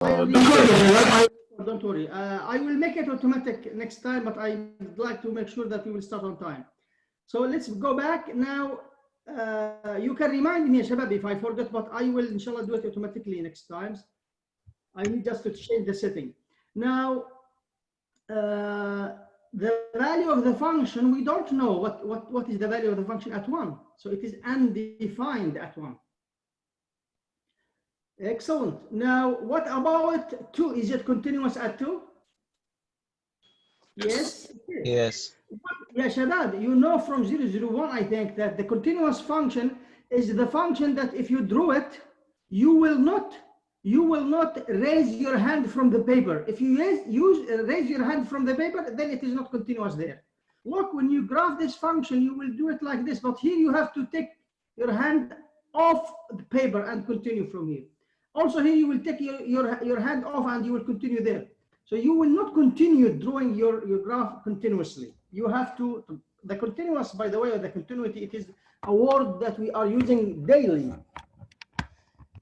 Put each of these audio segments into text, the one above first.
Don't worry. I will make it automatic next time, but I'd like to make sure that we will start on time. So let's go back now. You can remind me, Shabab, if I forget, but I will, inshallah, do it automatically next time. I need just to change the setting. Now, the value of the function, we don't know what is the value of the function at 1. So it is undefined at 1. Excellent. Now, what about 2? Is it continuous at 2? Yes. Yes. Yeah, Shabab, you know from 001, I think, that the continuous function is the function that if you draw it, you will not raise your hand from the paper. If you raise your hand from the paper, then it is not continuous there. Look, when you graph this function, you will do it like this, but here you have to take your hand off the paper and continue from here. Also here you will take your hand off and you will continue there. So you will not continue drawing your graph continuously. You have to, the continuous, by the way, or the continuity, it is a word that we are using daily.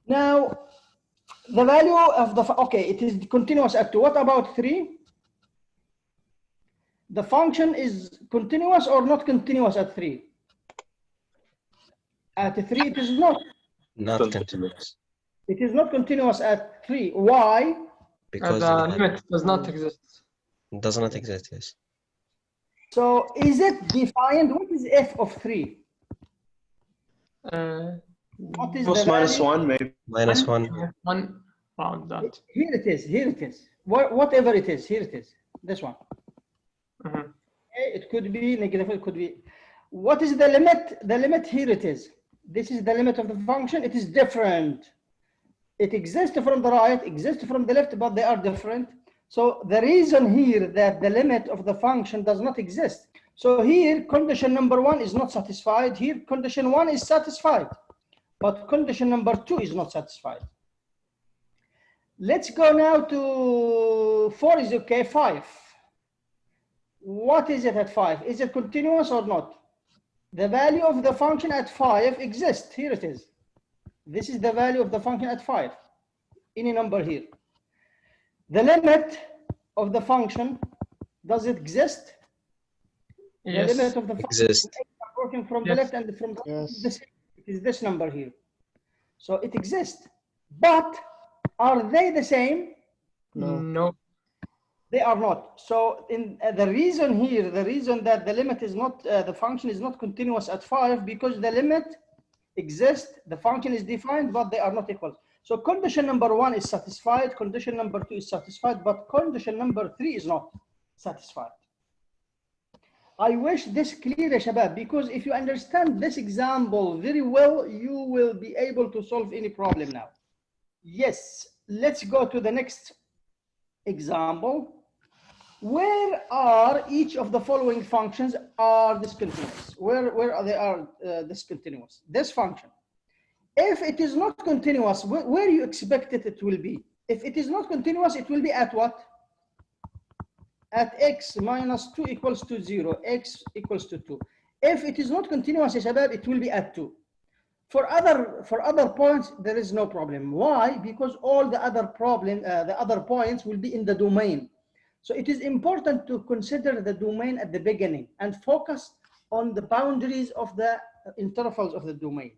Now, the value of the, okay, it is continuous at 2. What about 3? The function is continuous or not continuous at 3? At 3, it is not. Not continuous. It is not continuous at 3. Why? Because the limit does not exist. Does not exist, yes. So is it defined? What is f of 3? What is the minus value? 1, maybe. Minus 1. 1 around that. Here it is. Here it is. Whatever it is, here it is. This one. Okay, it could be negative. It could be. What is the limit? The limit here it is. This is the limit of the function. It is different. It exists from the right, exists from the left, but they are different. So the reason here that the limit of the function does not exist. So here condition number 1 is not satisfied. Here condition 1 is satisfied, but condition number 2 is not satisfied. Let's go now to 4 is okay, 5. What is it at 5? Is it continuous or not? The value of the function at 5 exists. Here it is. This is the value of the function at 5. Any number here. The limit of the function, does it exist? Yes. The limit of the function Exist. working from the left and from the right. It is this number here. So it exists. But are they the same? No. They are not. So in the reason here, the reason that the limit is not, the function is not continuous at 5, because the limit exists, the function is defined, but they are not equal. So condition number 1 is satisfied, condition number 2 is satisfied, but condition number 3 is not satisfied. I wish this clear, Shabab, because if you understand this example very well, you will be able to solve any problem now. Yes, let's go to the next example. Where are each of the following functions are discontinuous? Where are they discontinuous? This function. If it is not continuous, where you expect it will be? If it is not continuous, it will be at what? At x minus 2 equals to 0, x equals to 2. If it is not continuous, Shabab, it will be at 2. For other points, there is no problem. Why? Because all the other points will be in the domain. So it is important to consider the domain at the beginning and focus on the boundaries of the intervals of the domain.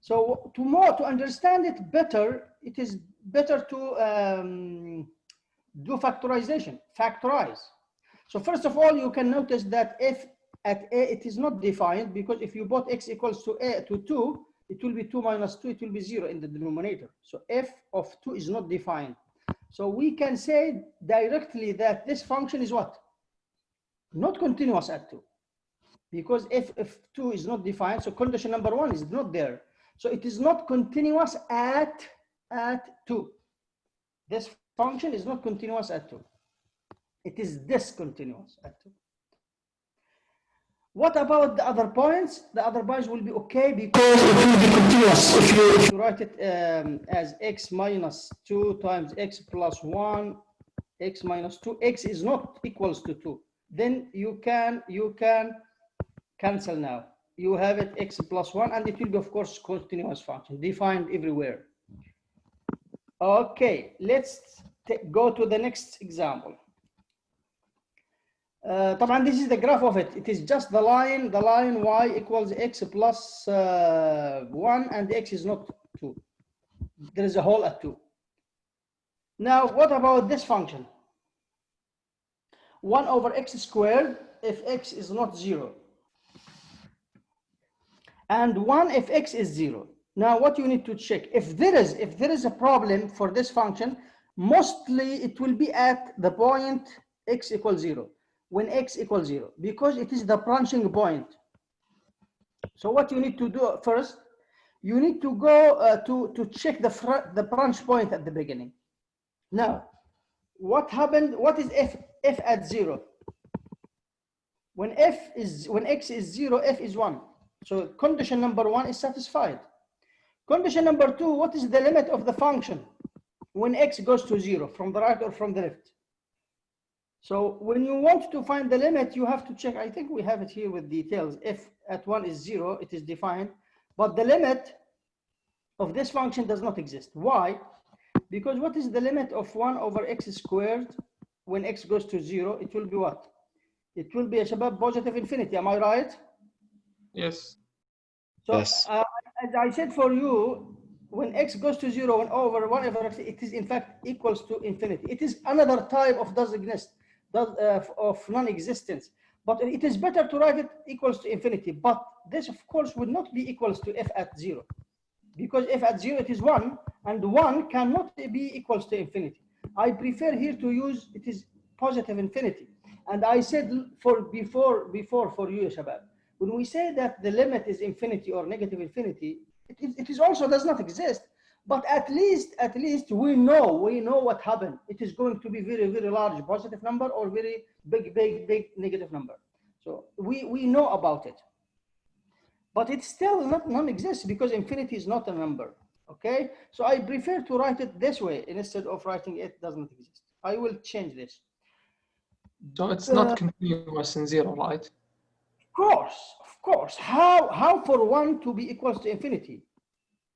So to understand it better, it is better to do factorization, factorize. So first of all, you can notice that if at a it is not defined, because if you put x equals to a to 2, it will be 2 minus 2, it will be 0 in the denominator. So f of 2 is not defined. So we can say directly that this function is what? Not continuous at 2. Because if 2 is not defined, so condition number 1 is not there. So it is not continuous at 2. This function is not continuous at 2. It is discontinuous at 2. What about the other points? The other points will be okay because it will be continuous. If you write it as x minus 2 times x plus 1, x minus 2, x is not equals to 2. Then you can cancel now. You have it x plus 1, and it will be, of course, continuous function, defined everywhere. Okay, let's go to the next example. طبعا this is the graph of it. It is just the line y equals x plus 1 and x is not 2. There is a hole at 2. Now, what about this function? 1 over x squared if x is not 0. And 1 if x is 0. Now, what you need to check, if there is a problem for this function, mostly it will be at the point x equals 0, when x equals 0, because it is the branching point. So what you need to do first, you need to go to check the branch point at the beginning. Now, what happened? What is f at 0? When x is 0, f is 1. So condition number 1 is satisfied. Condition number 2, what is the limit of the function when x goes to 0, from the right or from the left? So when you want to find the limit, you have to check. I think we have it here with details. F at 1 is 0, it is defined, but the limit of this function does not exist. Why? Because what is the limit of 1 over x squared when x goes to 0? It will be what? It will be a shabab positive infinity. Am I right? Yes. So Yes. as I said for you, when x goes to 0 and over 1 over x, it is in fact equals to infinity. It is another type of does exist, of non-existence. But it is better to write it equals to infinity. But this, of course, would not be equals to f at 0. Because f at 0, it is 1, and 1 cannot be equals to infinity. I prefer here to use it is positive infinity. And I said before for you, Shabab, when we say that the limit is infinity or negative infinity, it is also does not exist. But at least we know what happened. It is going to be very, very large positive number or very big negative number. So we know about it. But it still non-exists because infinity is not a number. Okay, so I prefer to write it this way instead of writing it doesn't exist. I will change this. So it's not continuous in 0, right? Of course. How for 1 to be equals to infinity?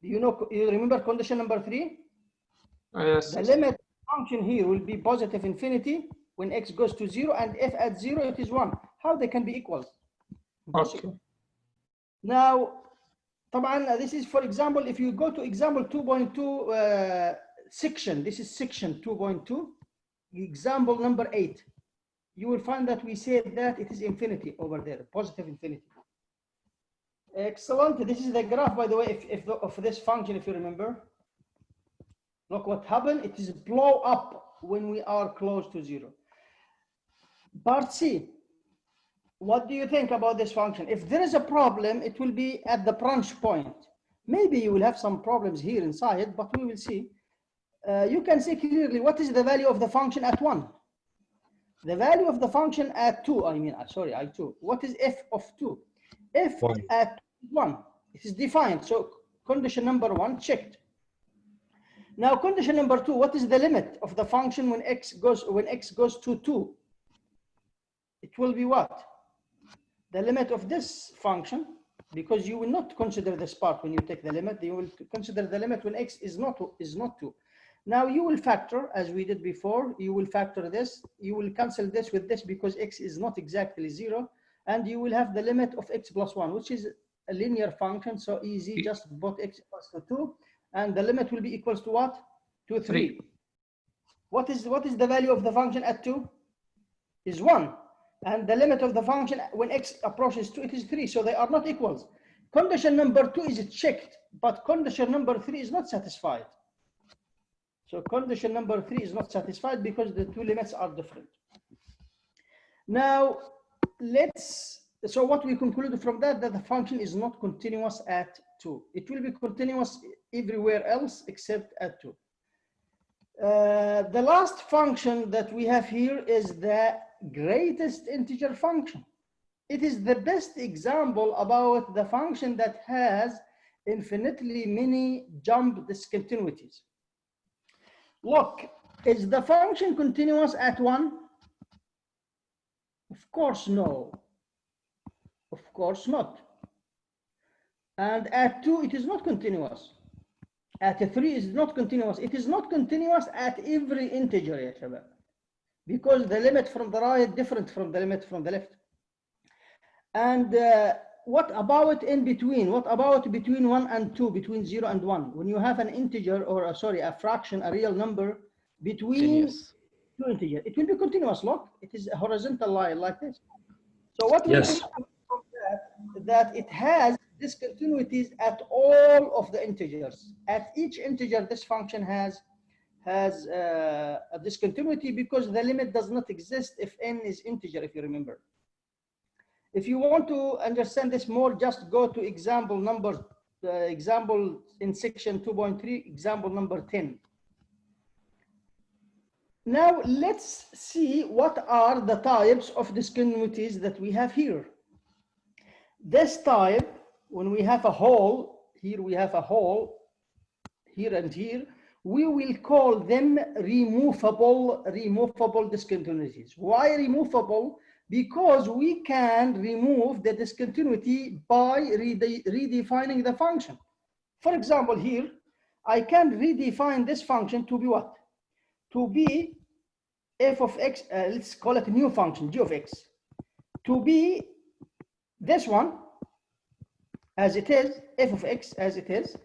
You remember condition number 3? Yes. The limit function here will be positive infinity when x goes to 0, and f at 0 it is 1. How they can be equals? Okay. Now, this is, for example, if you go to example 2.2 section, this is section 2.2, example number 8, you will find that we said that it is infinity over there, positive infinity. Excellent. This is the graph, by the way, of this function, if you remember. Look what happened. It is blow up when we are close to 0. Part C. What do you think about this function? If there is a problem, it will be at the branch point. Maybe you will have some problems here inside, but we will see. You can see clearly what is the value of the function at 1. The value of the function at 2, I 2. What is f of 2? F 1. at 1. It is defined. So condition number 1 checked. Now condition number 2, what is the limit of the function when x goes to 2? It will be what? The limit of this function, because you will not consider this part when you take the limit, you will consider the limit when x is not 2. Now you will factor, as we did before, you will factor this, you will cancel this with this because x is not exactly 0, and you will have the limit of x plus 1, which is a linear function, so easy, just put x equals to 2, and the limit will be equals to what? To 3. What is the value of the function at 2? Is 1. And the limit of the function when x approaches 2, it is 3. So they are not equals. Condition number 2 is checked, but condition number 3 is not satisfied. So condition number 3 is not satisfied because the two limits are different. Now, so what we conclude from that the function is not continuous at 2. It will be continuous everywhere else except at 2. The last function that we have here is the greatest integer function. It is the best example about the function that has infinitely many jump discontinuities. Look, is the function continuous at 1? Of course no. Of course not. And at 2 it is not continuous. at 3 is not continuous. It is not continuous at every integer, يا شباب. Because the limit from the right different from the limit from the left. And what about in between? What about between 1 and 2, between 0 and 1? When you have an integer or a fraction, a real number between two integers, it will be continuous. Look, it is a horizontal line like this. So what we think from that it has discontinuities at all of the integers. At each integer, this function has a discontinuity because the limit does not exist if n is integer, if you remember. If you want to understand this more, just go to example in section 2.3, example number 10. Now let's see what are the types of discontinuities that we have here. This type, when we have a hole, here we have a hole, here and here, we will call them removable discontinuities. Why removable? Because we can remove the discontinuity by redefining the function. For example, here, I can redefine this function to be what? To be f of x, let's call it a new function, g of x, to be this one, as it is, f of x as it is,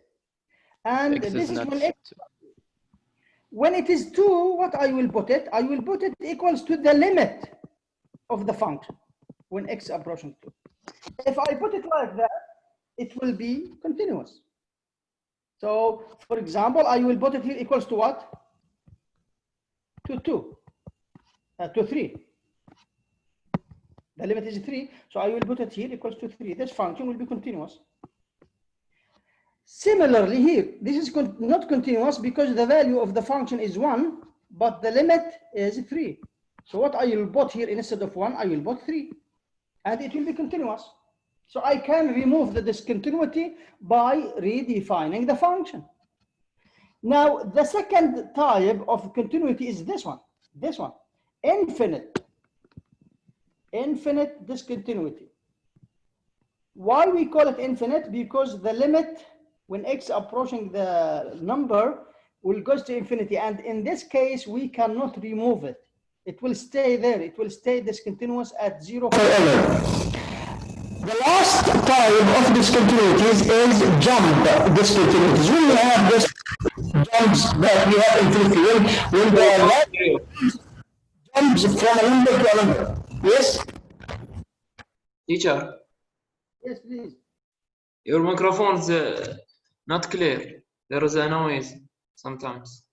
and X this is not when x, when it is 2, what I will put it? I will put it equals to the limit of the function when x approaching 2. If I put it like that, it will be continuous. So, for example, I will put it here equals to what? To 3. The limit is 3, so I will put it here equals to 3. This function will be continuous. Similarly here, this is not continuous because the value of the function is 1, but the limit is 3. So what I will put here instead of 1, I will put 3, and it will be continuous. So I can remove the discontinuity by redefining the function. Now, the second type of continuity is this one, infinite discontinuity. Why we call it infinite? Because the limit when x approaching the number will go to infinity, and in this case we cannot remove it. It will stay there. It will stay discontinuous at 0 forever. The last type of discontinuities is jump discontinuities. When we have this jumps that we have in the field, when the jumps from a number to another. Yes? Teacher, Yes, please. your microphone is not clear. There is a noise sometimes.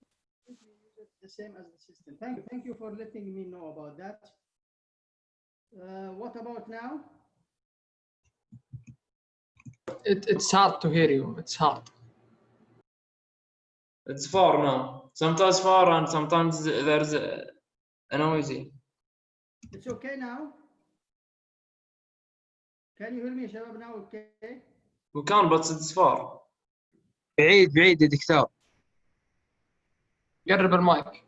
The same as the system. Thank you for letting me know about that. What about now? It's hard to hear you. It's hard. It's far now. Sometimes far and sometimes there's a noisy. It's okay now? Can you hear me, Shabab, now? Okay. We can, but it's far. بعيد بعيد يا دكتور. قرب المايك.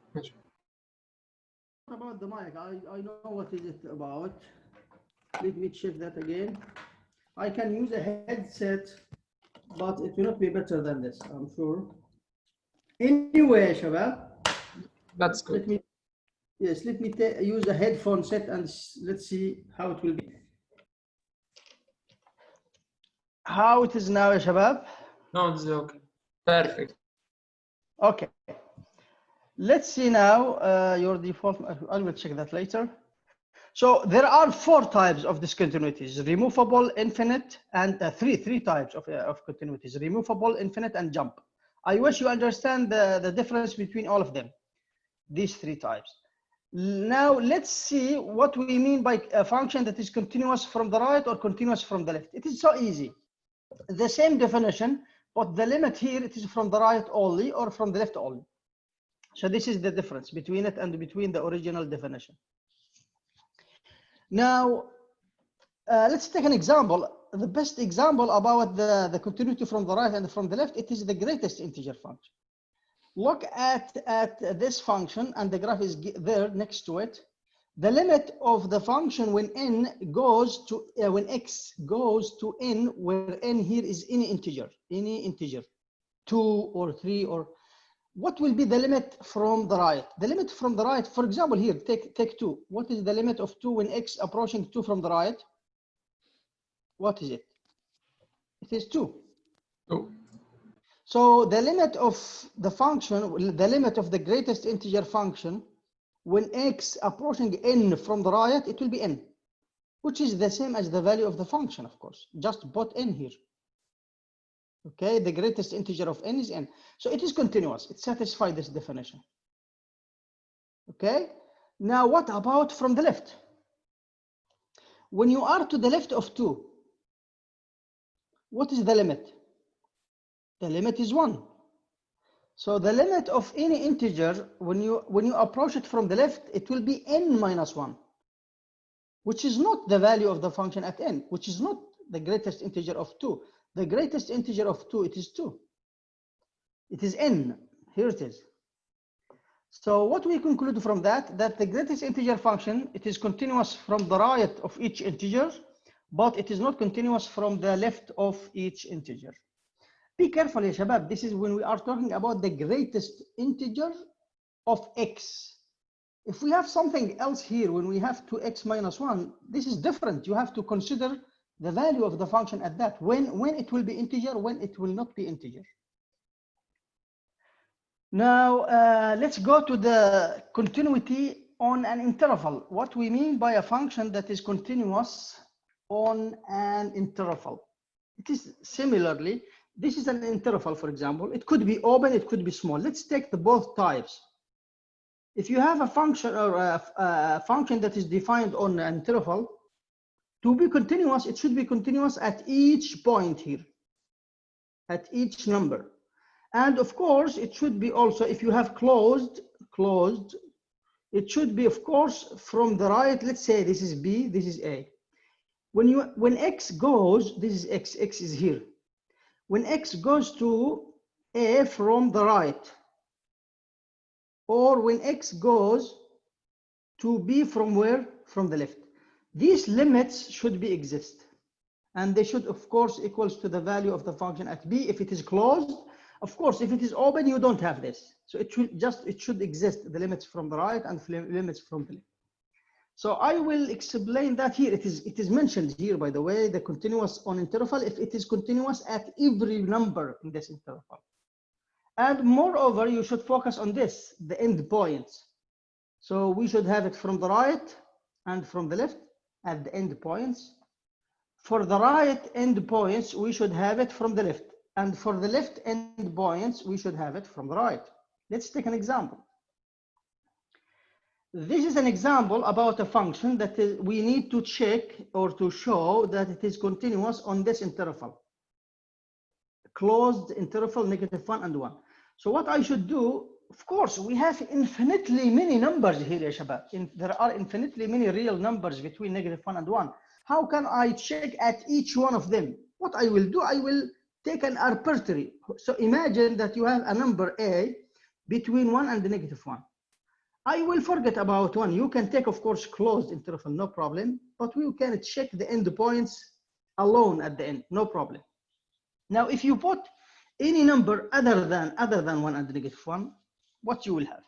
What about the mic? I know what is it about. Let me check that again. I can use a headset, but it will not be better than this, I'm sure. Anyway, Shabab. That's good. Let me use a headphone set and let's see how it will be. How it is now, Shabab? No, it's okay. Perfect. Okay. Let's see now your default. I will check that later. So there are 4 types of discontinuities: removable, infinite, and three types of continuities: removable, infinite, and jump. I wish you understand the difference between all of them, these 3 types. Now let's see what we mean by a function that is continuous from the right or continuous from the left. It is so easy. The same definition, but the limit here, it is from the right only or from the left only. So this is the difference between it and between the original definition. Now, let's take an example. The best example about the continuity from the right and from the left, it is the greatest integer function. Look at this function, and the graph is there next to it. The limit of the function when n goes to when x goes to n, where n here is any integer 2 or 3, or what will be the limit from the right? The limit from the right, for example, here, take 2. What is the limit of 2 when x approaching 2 from the right? What is it? It is 2. Oh. So the limit of the function, the limit of the greatest integer function, when x approaching n from the right, it will be n, which is the same as the value of the function, of course. Just put n here. Okay, the greatest integer of n is n. So it is continuous. It satisfies this definition. Okay, now what about from the left? When you are to the left of 2, what is the limit? The limit is 1. So the limit of any integer, when you approach it from the left, it will be n minus 1, which is not the value of the function at n, which is not the greatest integer of 2. The greatest integer of 2, it is 2. It is n. Here it is. So what we conclude from that the greatest integer function, it is continuous from the right of each integer, but it is not continuous from the left of each integer. Be careful, ya shabab. This is when we are talking about the greatest integer of x. If we have something else here, when we have 2x minus 1, this is different. You have to consider the value of the function at that, when it will be integer, when it will not be integer. Now, let's go to the continuity on an interval. What we mean by a function that is continuous on an interval. It is similarly, this is an interval, for example. It could be open, it could be small. Let's take the both types. If you have a function or a function that is defined on an interval, to be continuous, it should be continuous at each point here, at each number. And of course, it should be also, if you have closed, it should be, of course, from the right. Let's say this is B, this is A. When x goes, this is x is here. When x goes to A from the right, or when x goes to B from where? From the left. These limits should be exist. And they should, of course, equals to the value of the function at B if it is closed. Of course, if it is open, you don't have this. So it should exist, the limits from the right and limits from the left. So I will explain that here. It is mentioned here, by the way, the continuous on interval, if it is continuous at every number in this interval. And moreover, you should focus on this, the end points. So we should have it from the right and from the left at the end points. For the right end points, we should have it from the left. And for the left end points, we should have it from the right. Let's take an example. This is an example about a function that we need to check or to show that it is continuous on this interval. Closed interval, -1 and 1. So what I should do, of course, we have infinitely many numbers here, ya shabab. There are infinitely many real numbers between -1 and 1. How can I check at each one of them? What I will do, I will take an arbitrary. So imagine that you have a number A between 1 and -1. I will forget about 1. You can take, of course, closed interval, no problem. But we can check the end points alone at the end, no problem. Now, if you put any number other than 1 and -1, what you will have?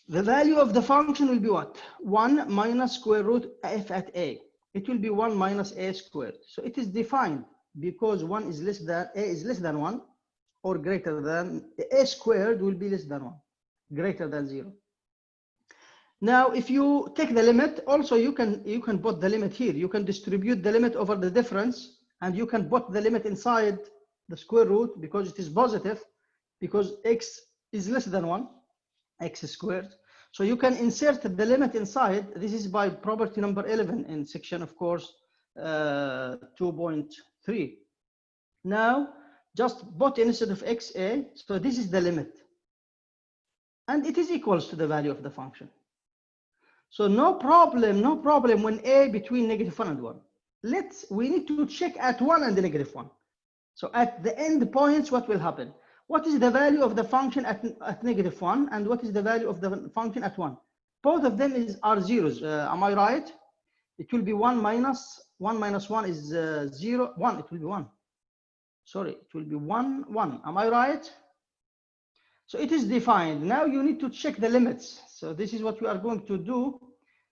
The value of the function will be what? 1 minus square root f at A. It will be 1 minus A squared. So it is defined because A is less than 1 or greater than, A squared will be less than 1, greater than 0. Now, if you take the limit, also you can put the limit here. You can distribute the limit over the difference, and you can put the limit inside the square root because it is positive, because x is less than 1, x squared. So you can insert the limit inside. This is by property number 11 in section, of course, 2.3. Now, just put instead of xa, so this is the limit. And it is equals to the value of the function. So no problem when A between -1 and 1. We need to check at 1 and the -1. So at the end points, what will happen? What is the value of the function at -1 and what is the value of the function at 1? Both of them are zeros. Am I right? It will be 1 minus 1 is 0, 1. It will be 1. sorry, it will be 1, 1. Am I right? So it is defined. Now you need to check the limits. So this is what we are going to do.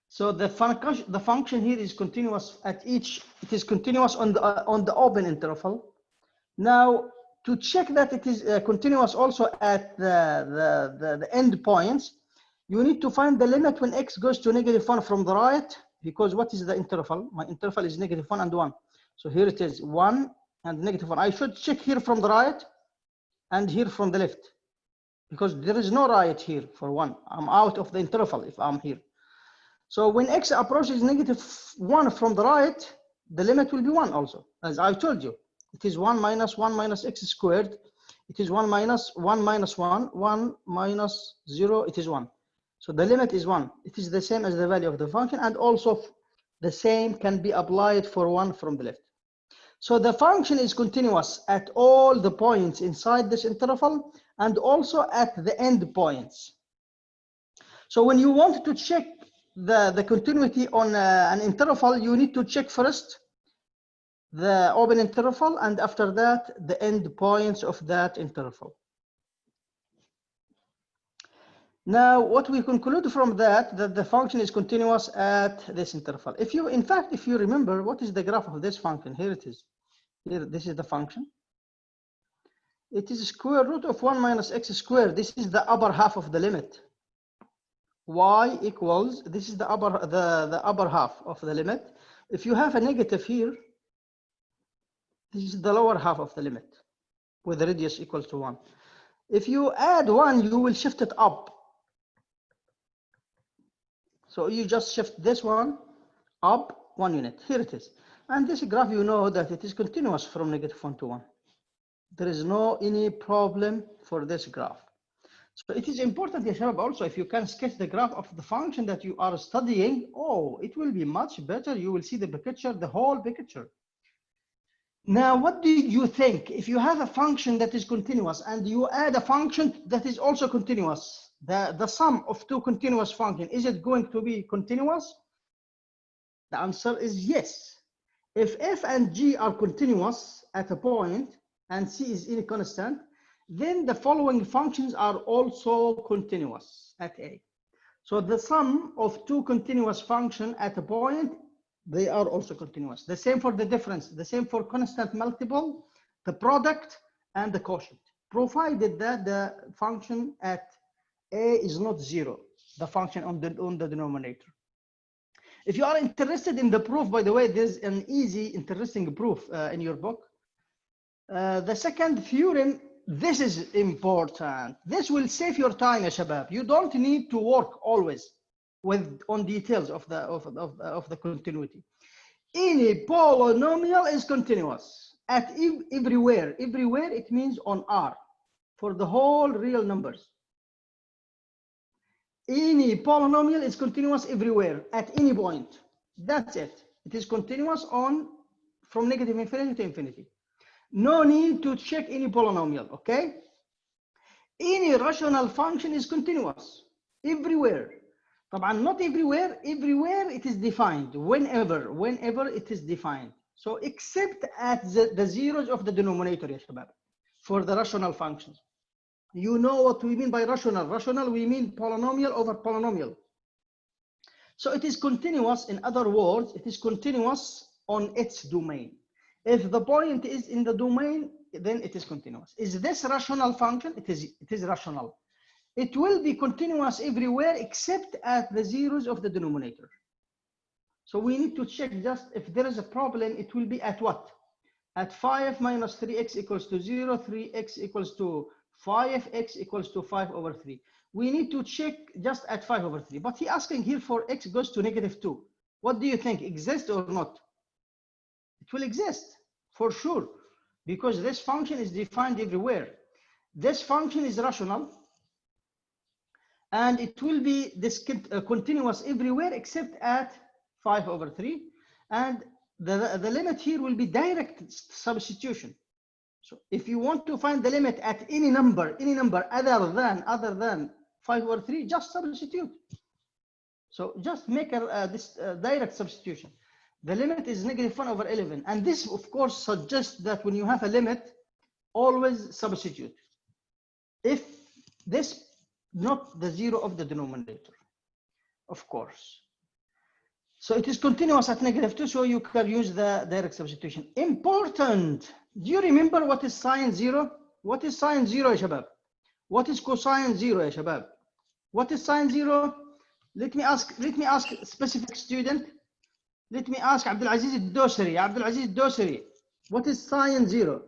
So the function here is continuous at each, it is continuous on the open interval. Now, to check that it is continuous also at the end points, you need to find the limit when x goes to -1 from the right, because what is the interval? My interval is -1 and 1. So here it is 1 and -1. I should check here from the right and here from the left, because there is no right here for 1. I'm out of the interval if I'm here. So when x approaches -1 from the right, the limit will be 1 also, as I told you. It is 1 minus x squared. It is 1 minus 1 minus 1, 1 minus 0, it is 1. So the limit is 1. It is the same as the value of the function, and also the same can be applied for 1 from the left. So the function is continuous at all the points inside this interval and also at the end points. So when you want to check the continuity on an interval, you need to check first the open interval, and after that, the end points of that interval. Now, what we conclude from that the function is continuous at this interval. In fact, if you remember, what is the graph of this function? Here it is. Here, this is the function. It is square root of 1 minus x squared. This is the upper half of the limit. Y equals, this is the upper half of the limit. If you have a negative here, this is the lower half of the limit with the radius equals to 1. If you add 1, you will shift it up. So you just shift this one up 1 unit. Here it is. And this graph, you know that it is continuous from -1 to 1. There is no any problem for this graph. So it is important, Yashabab, also if you can sketch the graph of the function that you are studying, oh, it will be much better. You will see the picture, the whole picture. Now, what do you think? If you have a function that is continuous and you add a function that is also continuous, the sum of two continuous functions, is it going to be continuous? The answer is yes. If f and g are continuous at a point and c is any constant, then the following functions are also continuous at a. So the sum of two continuous functions at a point, they are also continuous. The same for the difference, the same for constant multiple, the product, and the quotient, provided that the function at a is not 0, the function on the denominator. If you are interested in the proof, by the way, there's an easy, interesting proof in your book. The second theorem, this is important. This will save your time, ya shabab. You don't need to work always on details of the continuity. Any polynomial is continuous at everywhere. Everywhere it means on R for the whole real numbers. Any polynomial is continuous everywhere at any point. That's it. It is continuous from -infinity to infinity. No need to check any polynomial, okay? Any rational function is continuous everywhere. طبعا not everywhere, everywhere it is defined, whenever it is defined. So except at the zeros of the denominator, ya shabab, for the rational functions. You know what we mean by rational. Rational, we mean polynomial over polynomial. So it is continuous, in other words, it is continuous on its domain. If the point is in the domain, then it is continuous. Is this rational function? It is rational. It will be continuous everywhere except at the zeros of the denominator. So we need to check just if there is a problem, it will be at what? At 5 minus 3x equals to 0, 3x equals to 5x equals to 5 over 3. We need to check just at 5 over 3. But he's asking here for x goes to -2. What do you think? Exists or not? It will exist for sure, because this function is defined everywhere. This function is rational, and it will be continuous everywhere except at 5 over 3. And the limit here will be direct substitution. So if you want to find the limit at any number other than 5 over 3, just substitute. So just make this direct substitution. The limit is -1 over 11. And this, of course, suggests that when you have a limit always substitute. If this not the zero of the denominator, of course. So it is continuous at -2, so you can use the direct substitution. Important. Do you remember what is sine 0? What is sine 0 يا شباب? What is cosine 0 يا شباب? What is sine 0? Let me ask specific student. Let me ask Abdulaziz الدوسري. Abdulaziz الدوسري. What is sine 0?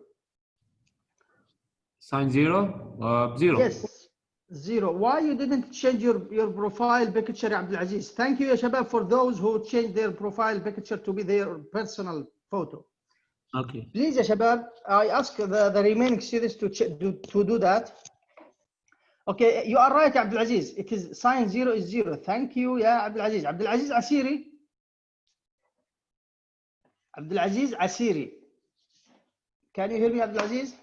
Sine 0? 0. Yes, 0. Why you didn't change your profile picture, Abdulaziz? Thank you, ya shabab, for those who changed their profile picture to be their personal photo. Okay. Please, ya shabab, I ask the remaining students to do that. Okay, you are right, Abdulaziz. It is sine 0 is 0. Thank you, ya Abdulaziz. Abdulaziz Asiri. Abdulaziz Asiri. Can you hear me, Abdulaziz?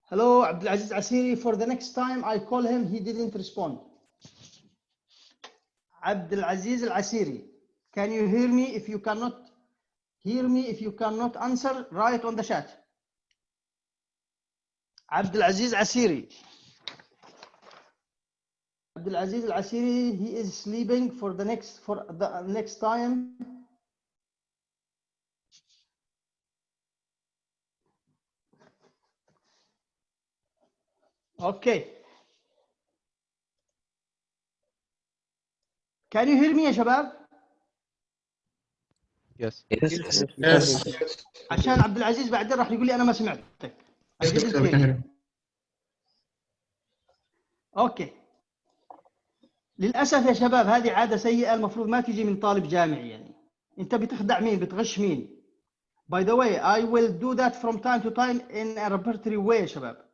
Hello, Abdulaziz Asiri. For the next time I call him, he didn't respond. Abdulaziz Al-Asiri, can you hear me? If you cannot hear me, if you cannot answer, write on the chat. Abdulaziz Asiri. Abdulaziz Al-Asiri, he is sleeping for the next time. Okay. Can you hear me يا شباب؟ Yes. عشان عبد العزيز بعدين راح يقول لي انا ما سمعتك. اوكي. للاسف يا شباب هذه عاده سيئه المفروض ما تيجي من طالب جامعي يعني. انت بتخدع مين؟ بتغش مين؟ By the way, I will do that from time to time in a repertory way يا شباب.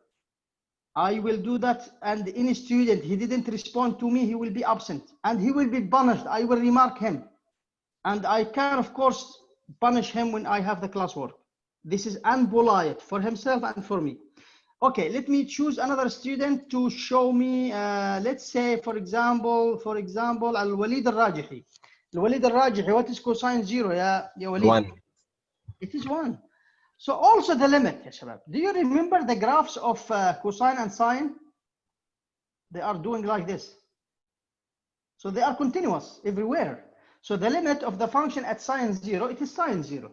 I will do that, and any student he didn't respond to me, he will be absent and he will be punished. I will remark him, and I can of course punish him when I have the classwork. This is unpolite for himself and for me. Okay, let me choose another student to show me. Let's say, for example, Al-Walid Al-Rajihi. Al-Walid Al-Rajihi, what is cosine 0? Ya Walid? 1. It is 1. So also the limit, ya shabab. Do you remember the graphs of cosine and sine? They are doing like this. So they are continuous everywhere. So the limit of the function at sine 0, it is sine 0.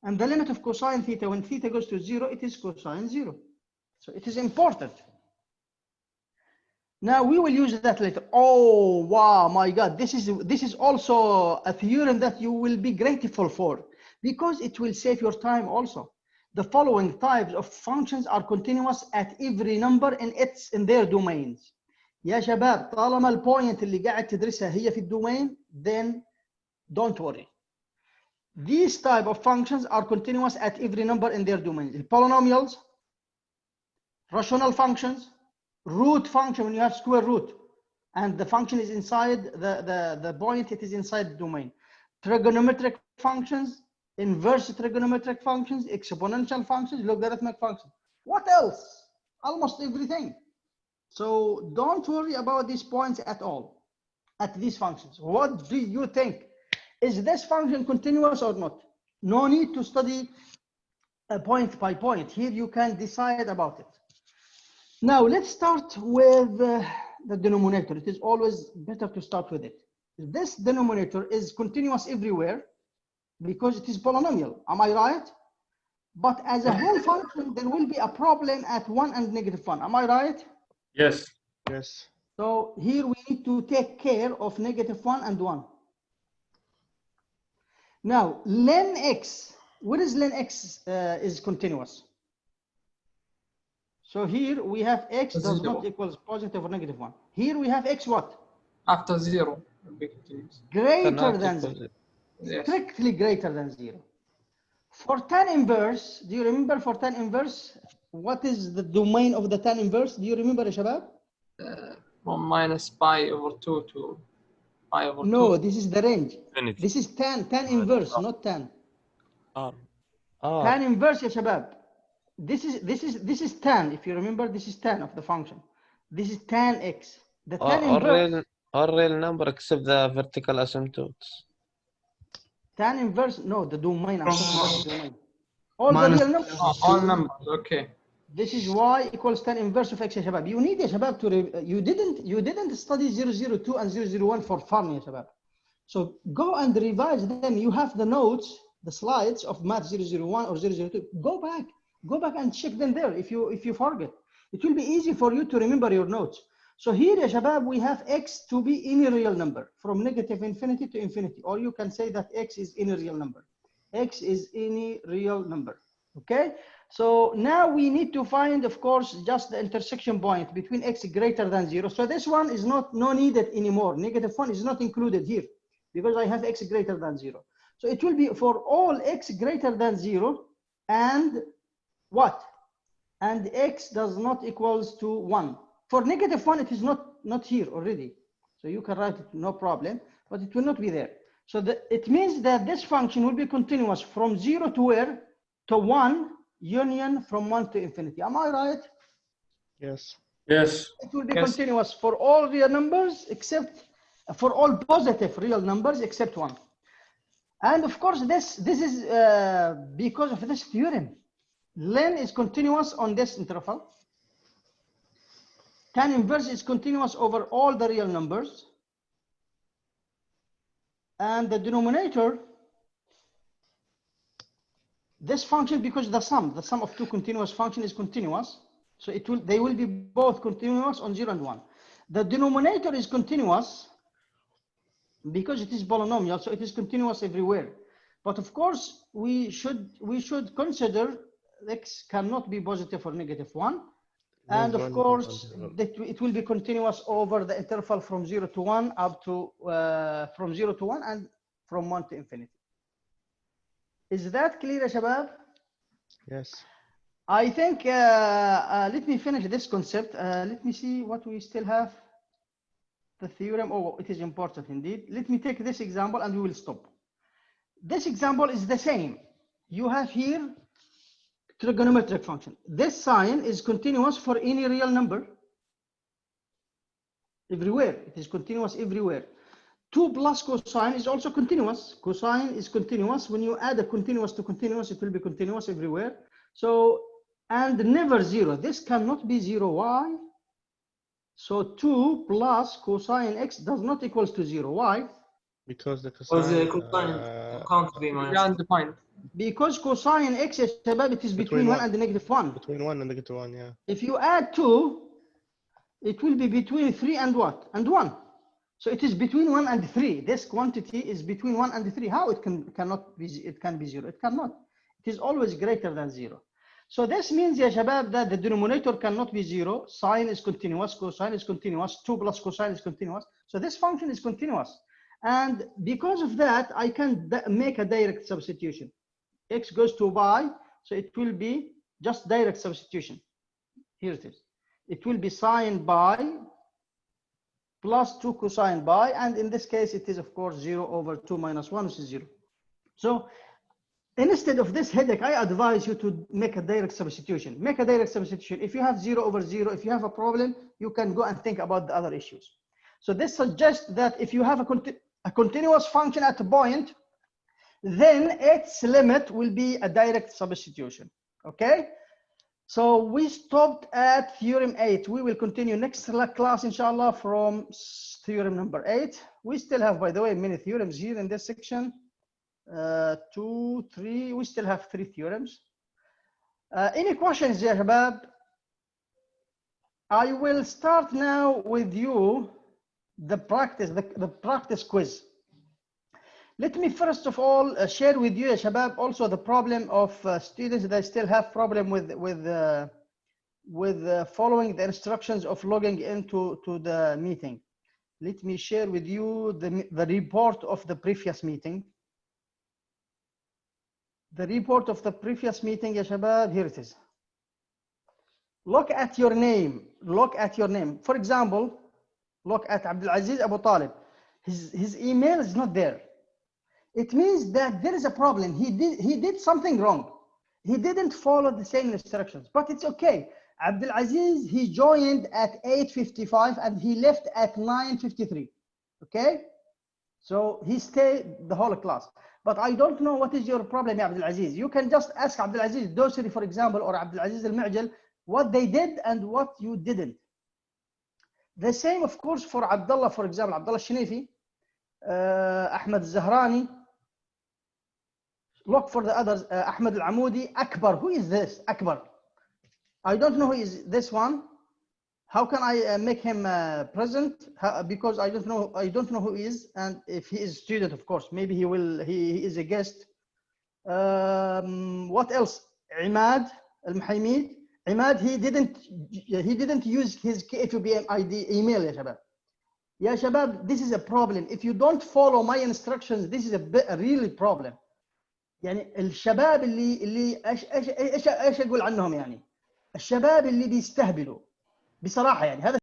And the limit of cosine theta, when theta goes to 0, it is cosine 0. So it is important. Now we will use that later. Oh, wow, my God. This is also a theorem that you will be grateful for, because it will save your time also. The following types of functions are continuous at every number in their domains. يا شباب طالما البوينت اللي قاعد تدرسها هي في الدومين, then don't worry. These type of functions are continuous at every number in their domains. Polynomials, rational functions, root function when you have square root and the function is inside the point, it is inside the domain. Trigonometric functions, inverse trigonometric functions, exponential functions, logarithmic functions. What else? Almost everything. So don't worry about these points at all, at these functions. What do you think? Is this function continuous or not? No need to study point by point. Here you can decide about it. Now let's start with the denominator. It is always better to start with it. This denominator is continuous everywhere because it is polynomial. Am I right? But as a whole function, there will be a problem at 1 and -1. Am I right? Yes. Yes. So here we need to take care of -1 and 1. Now, len x, what is len x is continuous? So here we have x does not equals positive or -1. Here we have x what? After 0. Greater than 0. Yes. Strictly greater than 0. For tan inverse, do you remember for tan inverse? What is the domain of the tan inverse? Do you remember, Shabab? From minus pi over 2 to pi over 2. No, this is the range. Infinity. This is tan inverse, not tan. R. Tan inverse, ya Shabab. This is tan. If you remember, this is tan of the function. This is tan x. The tan inverse. Or real number except the vertical asymptotes. Tan inverse, no, the domain. I'm talking about the domain. all the Minus real numbers. all numbers. Okay. This is y equals tan inverse of x يا شباب. You need يا شباب to you didn't study 002 and 001 for fun يا شباب. So go and revise them. You have the notes, the slides of math 001 or 002. Go back and check them there if you forget. It will be easy for you to remember your notes. So here يا شباب we have x to be any real number from negative infinity to infinity, or you can say that x is any real number. X is any real number. Okay, so now we need to find, of course, just the intersection point between x greater than 0. So this one is no needed anymore. -1 is not included here because I have x greater than 0. So it will be for all x greater than 0 and what? And x does not equals to 1. For -1, it is not here already. So you can write it, no problem, but it will not be there. So it means that this function will be continuous from 0 to where? To 1 union from 1 to infinity. Am I right? Yes. Yes. It will be Yes. continuous for all real numbers except for all positive real numbers except 1. And of course, this is because of this theorem. Len is continuous on this interval. Tan inverse is continuous over all the real numbers. And the denominator, this function, because the sum of two continuous functions is continuous. So they will be both continuous on 0 and 1. The denominator is continuous because it is polynomial, so it is continuous everywhere. But of course, we should consider x cannot be positive or -1. And of course, it will be continuous over the interval from 0 to 1 up to from 0 to 1 and from 1 to infinity. Is that clear, يا شباب? Yes. I think let me finish this concept. Let me see what we still have. The theorem. Oh, it is important indeed. Let me take this example and we will stop. This example is the same. You have here trigonometric function. This sign is continuous for any real number. Everywhere. It is continuous everywhere. 2 plus cosine is also continuous. Cosine is continuous. When you add a continuous to continuous, it will be continuous everywhere. So, and never 0. This cannot be 0. Why? So 2 plus cosine x does not equals to 0. Why? Because the Because cosine cosine can't be minus. Undefined. Because cosine x, it is between 1 and -1. between 1 and -1, yeah. If you add 2, it will be between 3 and what? And 1. So it is between 1 and 3. This quantity is between 1 and 3. How it can be 0? It cannot. It is always greater than 0. So this means, ya shabab, that the denominator cannot be 0. Sine is continuous, cosine is continuous, 2 plus cosine is continuous. So this function is continuous. And because of that, I can make a direct substitution. X goes to y, so it will be just direct substitution. Here it is. It will be sine by plus 2 cosine by, and in this case, it is of course 0 over 2 minus 1, which is 0. So instead of this headache, I advise you to make a direct substitution. Make a direct substitution. If you have 0 over 0, if you have a problem, you can go and think about the other issues. So this suggests that if you have a continuous function at a point, then its limit will be a direct substitution. Okay? So we stopped at theorem 8. We will continue next class, inshallah, from theorem number 8. We still have, by the way, many theorems here in this section. 2, 3. We still have 3 theorems. Any questions, ya Habab? I will start now with you the practice quiz. Let me first of all share with you, ya Shabab, also the problem of students that still have problem with following the instructions of logging into the meeting. Let me share with you the report of the previous meeting. The report of the previous meeting, ya Shabab, here it is. Look at your name. Look at your name. For example, look at Abdulaziz Abu Talib. His email is not there. It means that there is a problem. He did something wrong. He didn't follow the same instructions, but it's okay. Abdulaziz, he joined at 8:55 and he left at 9:53. Okay? So he stayed the whole class. But I don't know what is your problem, ya Abdulaziz. You can just ask Abdulaziz Dosri, for example, or Abdulaziz Al-Mu'jal, what they did and what you didn't. The same, of course, for Abdullah, for example, Abdullah Shinifi, Ahmed Zahrani. Look for the others, Ahmed Al-Amoudi, Akbar. Who is this? Akbar. I don't know who is this one. How can I make him present? Because I don't know who he is, and if he is a student, of course, maybe he will. He is a guest. What else? Imad Al-Muhaymid. Imad, he didn't use his KFUBM ID email, ya shabab. Ya shabab, this is a problem. If you don't follow my instructions, this is a really problem. يعني الشباب اللي ايش اقول عنهم يعني؟ الشباب اللي بيستهبلوا بصراحة يعني هذا